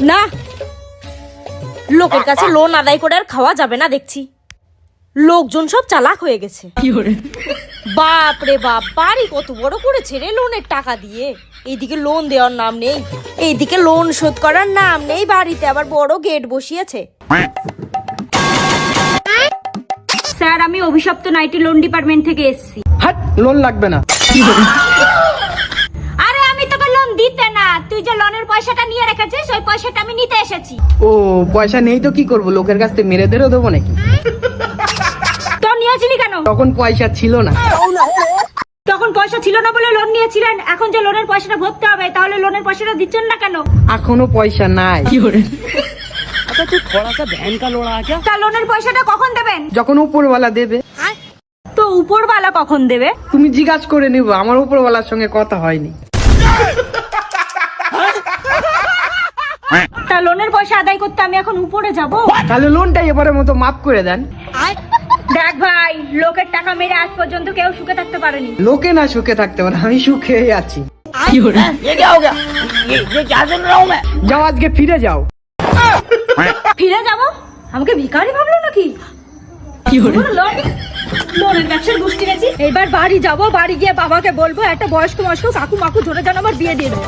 না, লোকের কাছে লোন আদায় করে আর খাওয়া যাবে না দেখছি। লোকজন সব চালাক হয়ে গেছে। বাপ রে বাপ, বাড়ি কত বড় করেছে রে লোনের টাকা দিয়ে। এইদিকে লোন দেওয়ার নাম নেই, এইদিকে লোন শোধ করার নাম নেই, বাড়িতে আবার বড় গেট বসিয়েছে। স্যার, আমি অভিশপ্ত নাইটি লোন ডিপার্টমেন্ট থেকে এসেছি। হাট, লোন লাগবে না। আরে আমি তোকে লোন দিতে না, তুই যে লোনের পয়সাটা নিয়ে রেখেছিস ওই পয়সাটা আমি নিতে এসেছি। ও, পয়সা নেই তো কি করব? লোকের কাছ থেকে মেরে ধরে দেবো নাকি? তো নিয়েছিলি কেন? তখন পয়সা ছিল না। তখন পয়সা ছিল না বলে লোন নিয়েছিলেন, এখন যে লোনের পয়সাটা ভরতে হবে তাহলে লোনের পয়সাটা দিচ্ছেন না কেন? এখনো পয়সা নাই। अच्छा तू थोड़ा सा बहन का लोड़ा आ क्या? তা লোনের পয়সাটা কখন দেবেন? যখন উপরওয়ালা দেবে। তো উপরওয়ালা কখন দেবে? তুমি জিজ্ঞাসা করে নিবা, আমার উপরওয়ালার সঙ্গে কথা হয়নি। তা লোনের পয়সা আদায় করতে আমি এখন উপরে যাব? তাহলে লোনটা এবারের মতো মাফ করে দেন। দেখ ভাই, লোকের টাকা মেরে আজ পর্যন্ত কেউ সুখে থাকতে পারেনি। লোকে না সুখে থাকতে পারে, আমি সুখে আছি। ये क्या हो गया? ये क्या सुन रहा हूँ मैं? যাও, আজকে ফিরে যাও। ফিরে যাব? আমাকে ভিখারি ভাবলো নাকি? লোনের ব্যবসার গোষ্ঠী গেছি। এবার বাড়ি যাব, বাড়ি গিয়ে বাবাকে বলবো একটা বয়স্ক কাকু মাকু ধরে যেন আমার বিয়ে দিয়ে দেবে।